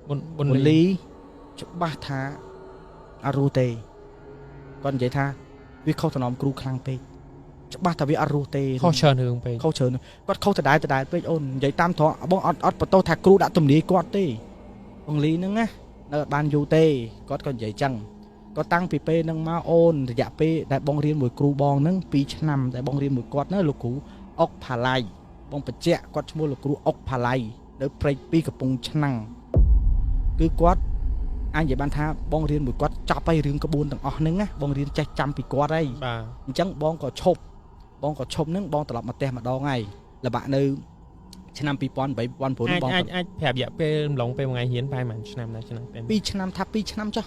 បុនលីច្បាស់ថាអត់រស់ទេគាត់និយាយថាវាខុសតំណមគ្រូខ្លាំងពេកច្បាស់ថាវាអត់រស់ទេខុសច្រើនរឿងពេកខុសច្រើនគាត់ខុសដដែលពេកអូននិយាយតាមត្រង់បងអត់បន្ទោសថាគ្រូដាក់ទំនាយគាត់ទេបងលីហ្នឹងណានៅអត់បានយូរទេគាត់ក៏និយាយចឹងគាត់តាំងពីពេលហ្នឹងមកអូនរយៈពេលដែលបងរៀនមួយគ្រូបងហ្នឹង2ឆ្នាំដែលបងរៀនមួយគាត់ណាលោកគ្រូអុកផាឡៃបងបញ្ជាក់គាត់ឈ្មោះលោកគ្រូអុកផាឡៃនៅព្រែក2កំពង់ឆ្នាំងគឺគាត់អញនិយាយបានថាបងរៀនមួយគាត់ចប់ហើយរឿងក្បួនទាំងអស់ហ្នឹងណាបងរៀនចេះចាំពីគាត់ហើយបាទអញ្ចឹងបងក៏ឈប់ហ្នឹងបងត្រឡប់មកផ្ទះម្ដងហើយលបាក់នៅឆ្នាំ2008 2009បងអាចប្រាប់រយៈពេលម្លងពេលមួយថ្ងៃរៀនប្រហែលឆ្នាំណាឆ្នាំ2ឆ្នាំថា2ឆ្នាំចុះ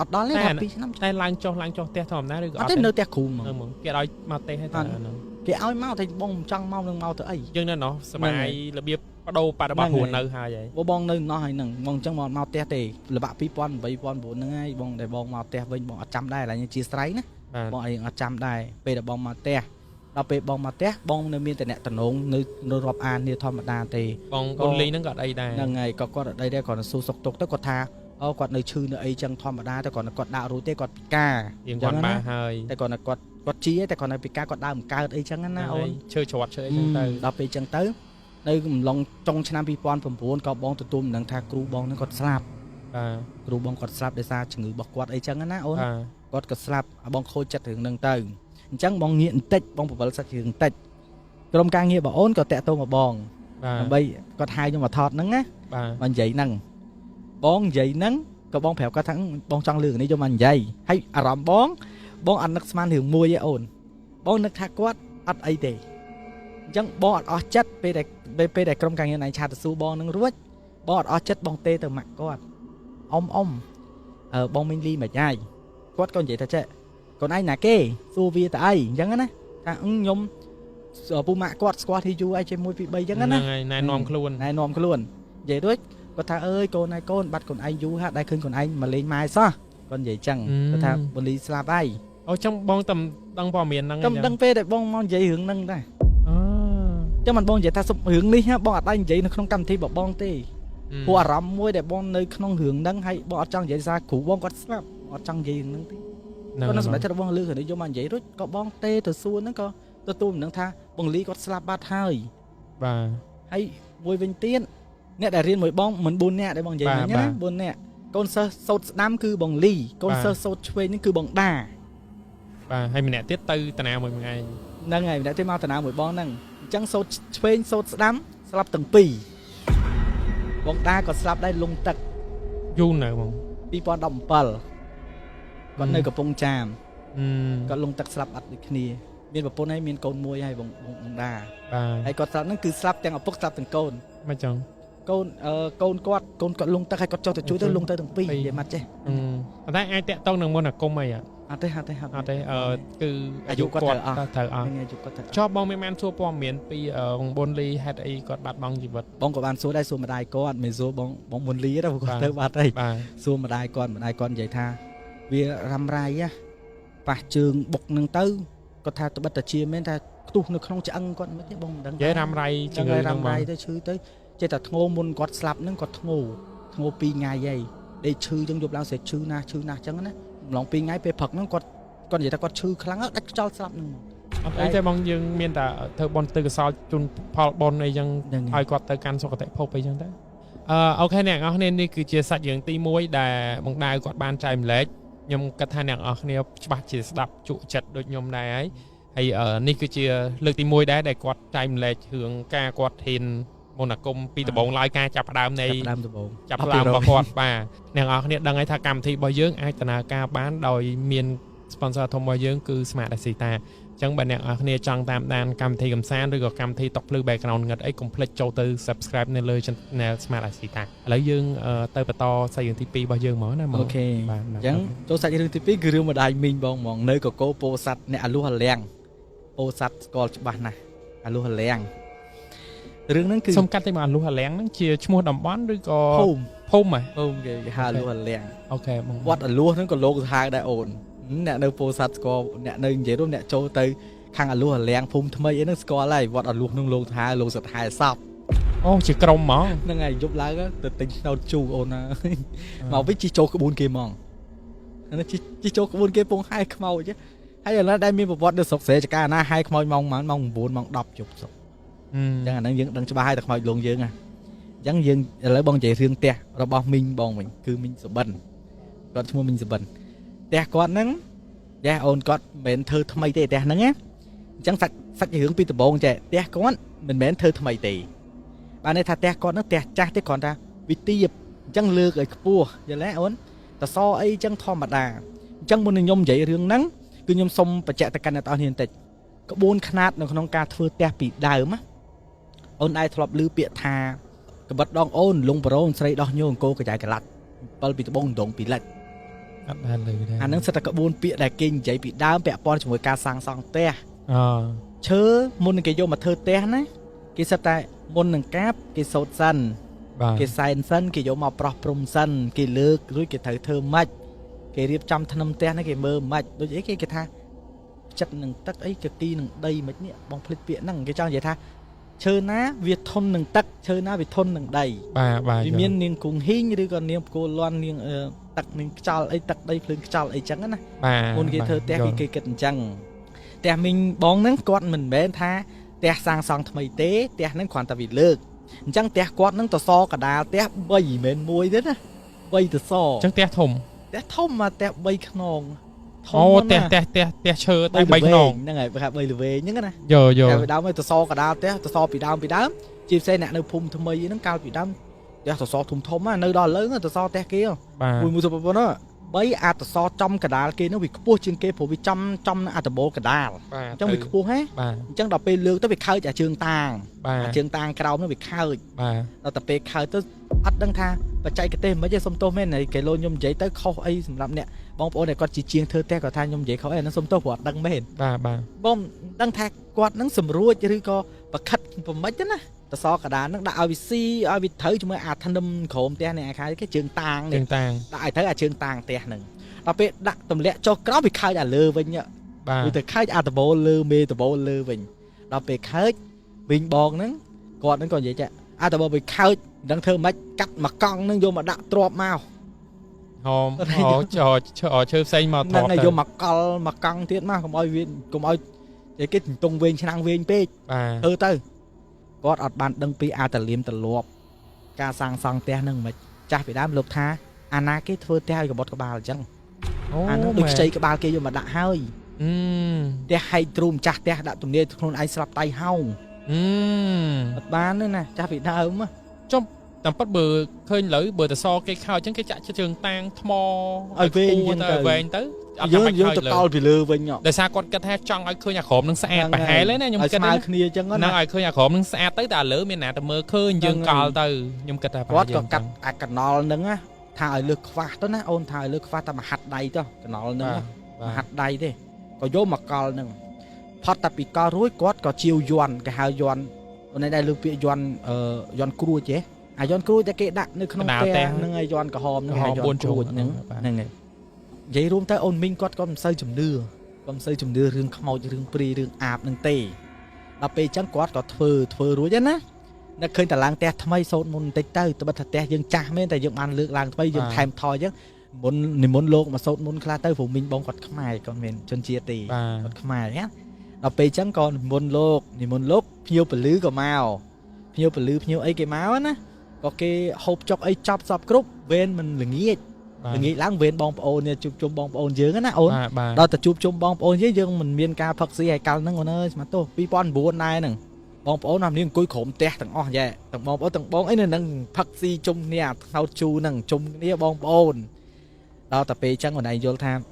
អត់ដល់ទេថា2ឆ្នាំតែឡើងចុះផ្ទះធម្មតាឬក៏អត់ទេនៅផ្ទះគ្រូហ្មងគេឲ្យមកទេហើយតើគេឲ្យមកតែបងមិនចង់មកនឹងមកទៅអីយើងនៅណោះសបាយរបៀបបដូរបរបស់ខ្លួននៅហើយបងនៅណោះហើយហ្នឹងបងអញ្ចឹងមកផ្ទះទេលបាក់2008 2009ហ្នឹងហើយបងដែលបងមកផ្ទះវិញបងអត់ចាំដែរឡើយជាស្រ័យណាបងអីអត់ចាំដែរពេលដែលបងមកផ្ទះដល់ពេលបងមកផ្ទះបងនៅមានតែអ្នកតំណងនៅរាប់អាននេះធម្មតាទេបងលីហ្នឹងក៏អត់អីដែរហ្នឹងហើយក៏គាត់អត់អីដែរគាត់សួរសុខទុក្ខទៅគាត់ថាអូគាត់នៅឈឺនៅអីចឹងធម្មតាតែគាត់ដាក់រួចទេគាត់ពិការអញ្ចឹងគាត់បានហើយតែគាត់ជាតែគាត់នៅពិការគាត់ដើរមិនកើតអីចឹងណាអូនឈឺច្រត់ឈឺអីចឹងទៅដល់ពេលចឹងទៅនៅកំឡុងចុងឆ្នាំ2009ក៏បងទទួលមិនដឹងថាគ្រូបងហ្នឹងគាត់ស្លាប់បាទគ្រូបងគាត់ស្លាប់ដោយសារជំងឺរបស់គាត់អីចឹងណាអូនគាត់ក៏ស្លាប់បងខូចចិត្តរឿងហ្នឹងទៅអញ្ចឹងបងងាកបន្តិចបងបវលសាច់រឿងបន្តិចក្រុមការងារបងអូនក៏តាក់ទងមកបងដើម្បីគាត់ហៅខ្ញុំមកថតហ្នឹងណាបាទនិយាយហ្នឹងបងនិយាយហ្នឹងក៏បងប្រាប់គាត់ថាបងចង់លើកនេះយកមកនិយាយហើយអារម្មណ៍បងអត់នឹកស្មានរឿងមួយទេអូនបងនឹកថាគាត់អត់អីទេអញ្ចឹងបងអត់អស់ចិត្តពេលដែលក្រុមការងារណៃឆាតទៅសួរបងនឹងរួចបងអត់អស់ចិត្តបងទេទៅម៉ាក់គាត់អ៊ំបងមីងលីមិនហើយគាត់ក៏និយាយថាចេះកូនឯងណាគេសួរវាទៅអីអញ្ចឹងណាថាខ្ញុំពូម៉ាក់គាត់ស្គាល់ទីយូរអីជាមួយពី3អញ្ចឹងណាហ្នឹងហើយណែនាំខ្លួននិយាយរួចគាត់ថាអើយកូនឯងបាត់កូនឯងយូរហាក់ដែលឃើញកូនឯងមកលេងម៉ែសោះគាត់និយាយចឹងគាត់ថាបូលីស្លាប់ហើយអូចឹងបងតែដឹងព័ត៌មានហ្នឹងខ្ញុំដឹងពេលដែលបងមកនិយាយរឿងហ្នឹងដែរចឹងមិនបងនិយាយថារឿងនេះបងអត់ដែរនិយាយនៅក្នុងកម្មវិធីរបស់បងទេព្រោះអារម្មណ៍មួយដែលបងនៅក្នុងរឿងហ្នឹងហើយបងអត់ចង់និយាយសារគ្រូបងគាត់ស្លាប់អត់ចង់និយាយរឿងហ្នឹងទេគាត់នៅសម្រាប់ថាបងលើករឿងនេះយកមកនិយាយរួចក៏បងទេទៅសួរហ្នឹងក៏ទទួលមិនដឹងថាបងលីគាត់ស្លាប់បាត់ហើយបាទហើយមួយវិញទៀតអ្នកដែលរៀនមួយបងមិន4នាក់ដែលបងនិយាយមិញណា4នាក់កូនសិស្សសូត្រស្ដាំគឺបងលីកូនសិស្សសូត្រឆ្វេងហ្នឹងគឺបងដាបាទហើយម្នាក់ទៀតទៅតាណាមួយថ្ងៃហ្នឹងហើយម្នាក់ទៀតមកតាណាមួយបងហ្នឹងអញ្ចឹងសូត្រឆ្វេងសូត្រស្ដាំស្លាប់ទាំងពីរបងដាក៏ស្លាប់ដែរលងទឹកយូរនៅបង2017គាត់នៅកំពង់ចាមគាត់លងទឹកស្លាប់អត់ដូចគ្នាមានប្រពន្ធហើយមានកូនមួយហើយបងដាហើយគាត់ស្លាប់ហ្នឹងគឺស្លាប់ទាំងឪពុកស្លាប់ទាំងកូនមិនចឹងកូនគាត់លងទឹកហើយគាត់ចុះទៅជួយទៅលងទៅទាំងពីរនិយាយមកចេះតែអាចតាក់ទងនឹងមន្តអាគមអីអត់ទេគឺអាយុគាត់ត្រូវអស់ចប់បងមានបានសួរព័ត៌មានពីបងប៊ុនលីហេតុអីគាត់បាត់បង់ជីវិតបងក៏បានសួរដែរសួរម្ដាយគាត់មិនសួរបងប៊ុនលីទេគាត់ទៅបាត់ហើយសួរម្ដាយគាត់និយាយថាវារ៉ាំរ៉ៃប៉ះជើងបុកនឹងទៅគាត់ថាត្បិតតែជាមែនថាខ្ទុះនៅក្នុងឆ្អឹងគាត់មិនទេបងមិនដឹងនិយាយរ៉ាំរ៉ៃជើងរ៉ាំរ៉ៃទៅឈឺទៅចេះតែធ្ងោមុនគាត់ស្លាប់ហ្នឹងគាត់ធ្ងោ2ថ្ងៃហើយដេកឈឺចឹងយប់ឡើងស្រេចឈឺណាស់ចឹងណាម្លង2ថ្ងៃពេលព្រឹកហ្នឹងគាត់និយាយថាគាត់ឈឺខ្លាំងដាច់ខ្យល់ស្លាប់ហ្នឹងអត់អីទេបងយើងមានតែធ្វើបនទៅកសោជូនផលបនអីចឹងឲ្យគាត់ទៅកាន់សុគតិភពអីចឹងទៅអូខេអ្នកនរគ្នានេះគឺជាសាច់រឿងទី1ដែលបងដាវគាត់បានចែកម្លែកខ្ញុំគិតថាអ្នកនរគ្នាច្បាស់ជាស្ដាប់ជក់ចិត្តដូចខ្ញុំដែរហើយនេះគឺជាលើកទី1ដែរដែលគាត់ចែកម្លែករឿងការគាត់ហ៊ានមន្តអាគមពីដំបូងឡើយការចាប់ផ្ដើមនៃចាប់ផ្ដើមរបស់គាត់បាទអ្នកនរគ្នាដឹងហើយថាកម្មវិធីរបស់យើងអាចដំណើរការបានដោយមាន sponsor ធំរបស់យើងគឺ Smart Asita អញ្ចឹងបើអ្នកនរគ្នាចង់តាមដានកម្មវិធីកំសាន្តឬក៏កម្មវិធីតក់ភ្លឺ background ងឹតអីកុំភ្លេចចូលទៅ subscribe នៅលើ channel Smart Asita ឥឡូវយើងទៅបន្តសាច់រឿងទី2របស់យើងមកណាអូខេបាទអញ្ចឹងចូលសាច់រឿងទី2គឺរឿងម្ដាយមីងបងហ្មងនៅកកោពោធិ៍សាត់អ្នកអាលុះអាលៀងពោធិ៍សាត់ស្គាល់ច្បាស់ណាស់អាលុះអាលៀងរឿងហ្នឹងគឺសុំកាត់ទៅមកអាលុះអាលៀងហ្នឹងជាឈ្មោះតំបន់ឬក៏ភូមិគេហៅអាលុះអាលៀងអូខេបងវត្តអាលុះហ្នឹងក៏លោកហៅដែរអូនអ្នកនៅពោធិ៍សាត់ស្គាល់អ្នកនៅនិយាយរួមអ្នកចូលទៅខាងអាលុះអាលៀងភូមិថ្មីអីហ្នឹងស្គាល់ហើយវត្តអាលុះហ្នឹងលោកហៅលោកសត្វហែសព ô chỉ cầm mỏ nâng ngày giúp lá từ tính đâu chu ôn mà với chi châu cái bốn kia mong nó chi châu cái bốn kia bông hai màu chứ hay là nó đây mi một vật được sọc sẽ cho cả na hai mong buồn mong đọc chụp sọc chẳng hạn đang cho ba hai đặc màu luôn dương à chẳng dương lấy bông chạy riêng te rồi bông mình cứ mình sẽ bẩn còn mua mình sẽ bẩn te con nắng ja ôn con mến thơ tham mây te nắng á chẳng sạch hướng Peter bông chạy te con mình mến thơ tham mây tì bạn này thà te con nó te cha te còn ra vì tiệp chẳng lừa cái cua giờ lẽ ôn ta so ấy chẳng thò mặt đà chẳng muốn nhom dậy riêng nắng cứ nhom sông và chạy ta can tao hiện tại có bốn khát nó không ca thưa te bị đào má ôn ai thọp lư bịa thà cái vật đong ôn lung bờ ôn xây đong nhung cô cái chạy cái lặt bal bị bông đụng bị lệch anh đang sẽ ta có bốn bịa đại kinh chạy bị đào bẹ pon cho người ca sang sang te chớ môn cái vô mà thơ te này cái sao tại môn nâng cáp cái sốt sân cái sai sân cái vô mà pro prom sân cái lược rồi cái thở thơ mạch cái riệp trăm thân te này cái mơ mạch đối với cái tha chất nâng tắc ấy cái ti nâng đây mấy nhẹ bong phết bịa nâng cái trang vậy tha chơi ná việt thôn nâng tắc chơi ná việt thôn nâng đầy vì miền niềng cùng hí như còn niềng cô loan niềng tắc niềng chal ấy tắc đây phơi chal ấy trắng á môn cái thơ te cái kịch trắng te mình bong nâng con mình bé tha te sang sang thay tế te nâng khoản ta bị lược chẳng te con nâng tờ so cả đà te bay mền môi đấy á bay tờ so chẳng te thom mà te bay khong ô te chơi tay bay nòng năng ngày phải bay về những cái này giờ đau mới tờ so cả đau te tờ so bị đau chim xe nè nơi phum thâm mây nó cao bị đau te tờ so thùng thôm á nơi đó lớn tờ so te kia mùi mùi sụp nó bấy tờ so trong cả đà kia nó bị cua trên kia phổ bị trong tờ bộ cả đà trong bị cua hết chẳng đọc pe lương tới bị khơi trả trường tàng cao nó bị khơi nó tập pe khơi tới ắt đăng tha và chạy cái tên mấy cái sông tô men này cái lô nhôm giấy tới khâu ấy làm nè bông bố này con chỉ chiên thơ te cả tha nhôm giấy khâu ấy nó sông tô hoạt đăng mền bông đăng thạc quạt nó sầm ruồi chứ co và khắt và mấy chứ nè ta so cả đá nó đã si bị thấy chúng mới thanh đâm khổm te này khai cái trường tàng này đại thấy trường tàng te nè đặc biệt đặt tầm lẹ cho nó bị khai lơ vinh nhá vì từ khai tờ bố lơ mê tờ bố lơ vinh đặc biệt khai bình bòn nó còn vậy chứ tờ bố bị khai đang thơ mấy cắt mà con nó vô mà đặt trộm màu họ chơi xanh mà thọp này vô mà con tiết mà không ai để cái tung viên năng viên pe tới có ở bàn đăng pi tờ liêm tờ lộp ca sang te nâng mà cha phải đám lục tha ana cái thưa te của bọt cái bà chăng nó được xây cái bà kia vô mà đã hơi te hay trùm cha te đã tụi này không ai sập tay hao bán nữa nè cha phải đám trong tầm bắt bờ khơi lưỡi bờ tờ so cái khao chẳng cái chạy cho trường tang thmo ở về tới dương tờ cao bị lừa về nhọ để sao con cái thép trong ai khơi nhà khổm nó xa phải hé lấy nè nhưng cái này nó ai khơi nhà khổm nó xa tới đà lửa miền nào tầm mơ khơi dương cao từ nhưng cái có cắt cắt nọ nứng á thà lược pha đó nè ôn thà lược pha ta mà hạt đầy cho cái nọ nứng hạt đầy đi có vô mặt cao nứng phát tập bị cao rối có chiều yuan cái hai yuan ở đây lược bị yuan cua chứ yuan cuaจะ kệ đặt nơi không te nơi ngay yuan cả hòm nơi ngay yuan cua nứng này vậy luôn tới ôn minh con xây chùm đưa rương khâu rương pri rương ạp nương tê là pe chẳng quát có thơ rối chứ ná nó khơi ta lang te thay sốt môn tây tới tôi bật te dương cha mấy tại dương ăn lược lang thay dương thèm thoi chứ muốn lô mà sốt môn khai tới phụ minh bông quạt khmai còn miền chân chia tì quạt khmai nhá là pe chẳng còn muốn lô phiêu bự lứ của màu phiêu ấy cái máu á có cái hộp chọc ấy chọc sập group bên mình là nghĩ lãng viên bong ôn nha chụp bong ôn dương á na ôn đó ta chụp bong ôn với dương mình miên ca phật sĩ hay cao nó còn ơi mà tôi pi pon buồn này nè bong ôn làm niên cuối khổm te thằng o vậy thằng bong ấy nè phật sĩ chung nè thao chu nè chung nè bong ôn đó ta pe chẳng còn này vô tham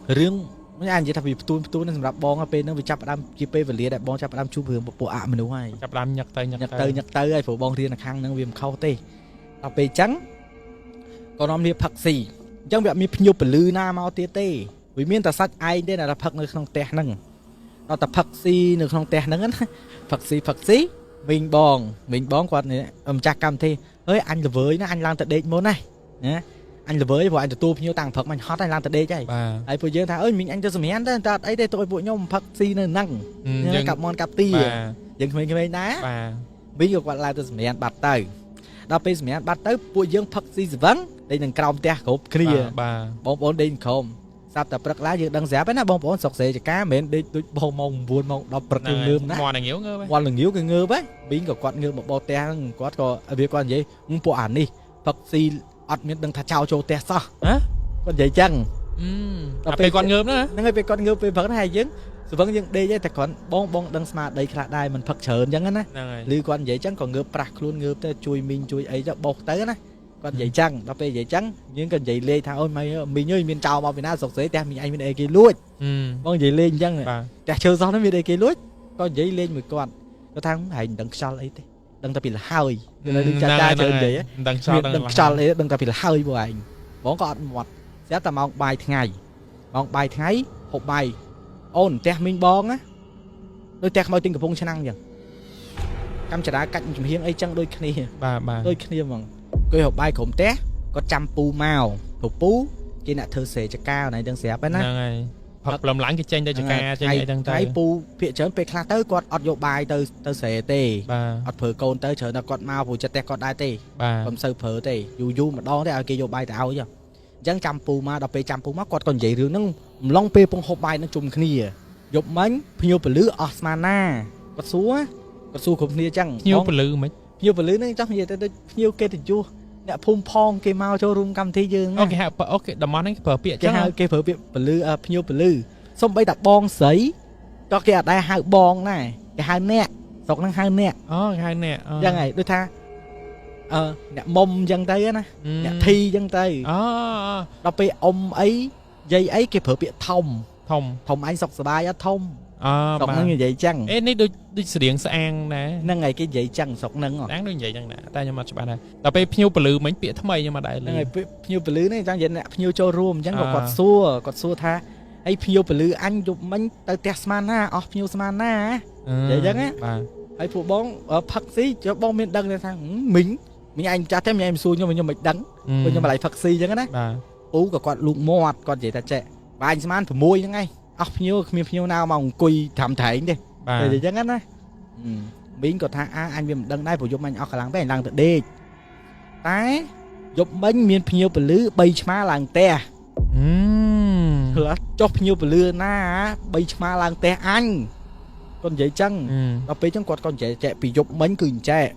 riêng mấy anh chỉ thà vì tôi nên làm bong pe nó bị chập đam chỉ pe về lìa đại bong chập đam chụp hưởng một bộ ạ mình đúng hay chập đam nhặt tay ai phụ bong riêng là khang nó viêm khâu tê ta pe trắng còn ông niệm phật gì chẳng bị mi nhiều bự lư na mau tê vì miền ta sách ai đây là phật nơi không tè nâng nó tập phật gì nơi không tè nâng á phật sĩ mình bong quạt này cha cam thi ơi anh là với nó anh làm tận đây món này nhé anh là với vợ anh tu nhiều tàng phật mình hot anh làm tận đây chứ ai phụ dương thà ơi mình anh cho sớm hén đó ta ấy đây tôi phụ nhau phật gì nơi nâng cặp mon cặp ti dừng mình cái đá មីងក៏គាត់ឡើងទៅសម្រានបាត់ទៅដល់ពេលសម្រានបាត់ទៅពួកយើងផឹកស៊ីស្វឹងដេកនឹងក្រោមផ្ទះគ្រប់គ្នា បាទ បងប្អូនដេកក្រោមស្រាប់តែព្រឹកឡើងយើងដឹងស្រាប់ហើយណាបងប្អូនស្រុកស្រែចកាមិនមែនដេកដូចបងម៉ោង9ម៉ោង10ព្រឹកយើងងើបណា មកដល់ងាវងើប គាត់ល្ងាវគឺងើបហ៎មីងក៏គាត់ងើបមកបោផ្ទះហ្នឹងគាត់ក៏វាគាត់និយាយពួកអានេះផឹកស៊ីអត់មានដឹងថាចោលចូលផ្ទះសោះ ហ៎ គាត់និយាយចឹង ដល់ពេលគាត់ងើបណា ហ្នឹងហើយពេលគាត់ងើបពេលព្រឹកហ្នឹងហើយយើងស្វឹងយើងដេកតែគាត់បងដឹងស្មារតីខ្លះដែរមិនផឹកច្រើនចឹងណា ហ្នឹងហើយ ឬគាត់និយាយចឹងក៏ងើបប្រាស់ខ្លួនងើបទៅជួយមីងជួយអីទៅបោកទៅណាគាត់និយាយចឹងដល់ពេលនិយាយចឹងយើងក៏និយាយលេងថាអូយមីងអើយមានចោលមកពីណាស្រុកស្រីផ្ទះមីងឯងមានអីគេលួចបងនិយាយលេងចឹង បាទ ផ្ទះឈើសោះហ្នឹងមានអីគេលួចក៏និយាយលេងមួយគាត់គាត់ថាហែងមិនដឹងខ្យល់អីទេដឹងតែពីលហើយនៅនឹងចាចាជើងនិយាយ មិនដឹងខ្យល់ ដឹងខ្យល់អីដឹងតែពីលហើយបងឯងបងក៏អត់មាត់ស្រាប់តែម៉ោងបាយថ្ងៃហូបបាយអូនផ្ទះមីងបងណាដូចផ្ទះខ្មោចទិញកំពង់ឆ្នាំងចឹងកម្មចរាកាច់ជំហៀងអីចឹងដូចគ្នា បាទ ដូចគ្នាហ្មងគេហូបបាយក្រុមផ្ទះគាត់ចាំពូមកព្រោះពូគេអ្នកធ្វើស្រែចកាណៃដឹងស្រាប់ហើយណា ហ្នឹងហើយផឹកព្រមឡើងគេចេញទៅចកាចេញអីហ្នឹងទៅ ហើយពូភាកច្រើនពេលខ្លះទៅគាត់អត់យកបាយទៅស្រែទេ បាទ អត់ប្រើកូនទៅច្រើនតែគាត់មកព្រោះចិត្តផ្ទះគាត់ដែរទេ បាទ មិនសូវប្រើទេយូរម្ដងទេឲ្យគេយកបាយទៅឲ្យអញ្ចឹងចាំពូមកដល់ពេលចាំពូមកគាត់ក៏និយាយរឿងហ្នឹងអំឡុងពេលពងហូបបាយហ្នឹងជុំគ្នាយប់មិញភ្ញៀវពលឺអស់ស្មានណាគាត់សួរគ្រប់គ្នាអញ្ចឹង ញៀវពលឺមិន ភ្ញៀវពលឺហ្នឹងចង់និយាយទៅដូចភ្ញៀវកិត្តិយសអ្នកភូមិផងគេមកចូលរួមកម្មវិធីយើង អូគេហៅអូគេតំបន់ហ្នឹងប្រើពាក្យ គេ ចឹង ហៅគេប្រើពាក្យពលឺភ្ញៀវពលឺសំបីតាបងស្រីក៏គេអត់ដែរហៅបងដែរគេហៅអ្នកស្រុកហ្នឹងហៅអ្នក អូគេហៅអ្នក អញ្ចឹងហើយដូចថាអ្នកមុំអញ្ចឹងទៅណាអ្នកធីអញ្ចឹងទៅ អូ ដល់ពេលអ៊ំអីយាយអីគេប្រើពាក្យធំ ធំ ធំអញសុខសប្បាយអត់ធំ អូ ស្រុក បាទ ហ្នឹងនិយាយចឹង អេនេះដូចស្រៀងស្អាងដែរ ហ្នឹងហើយគេនិយាយចឹងស្រុកហ្នឹង ស្អាងដូចនិយាយចឹងដែរតែខ្ញុំអត់ច្បាស់ដែរដល់ពេលភ្ញៀវពលឺមិញពាក្យថ្មីខ្ញុំអត់ដែរ ហ្នឹងហើយភ្ញៀវពលឺនេះចង់និយាយអ្នកភ្ញៀវចូលរួមអញ្ចឹងក៏គាត់សួរថាអីភ្ញៀវពលឺអញយប់មិញទៅផ្ទះស្មានណាអស់ភ្ញៀវស្មានណា និយាយចឹងណា បាទហើយពួកបងផឹកស៊ីចុះបងមានដឹងថាមីងឯងចាស់តែមីងឯងសួរខ្ញុំមិនដឹងខ្ញុំមកឡៃផឹកស៊ីអញ្ចឹងណា បាទ ពូក៏គាត់លូកមាត់គាត់និយាយថាចេះបាយស្មាន6ហ្នឹងឯងអស់ភ្ញៀវគ្មានភ្ញៀវណាមកអង្គុយត្រាំត្រែងទេ បាទ តែអញ្ចឹងណាមីងក៏ថាអញវាមិនដឹងដែរព្រោះយប់មិញអស់កន្លងពេលឡើងទៅដេកតែយប់មិញមានភ្ញៀវពលឺ3ឆ្មាឡើងផ្ទះចុះភ្ញៀវពលឺណា3ឆ្មាឡើងផ្ទះអញគាត់និយាយចឹងដល់ពេលចឹងគាត់ក៏និយាយចែកពីយប់មិញគឺអញ្ចែក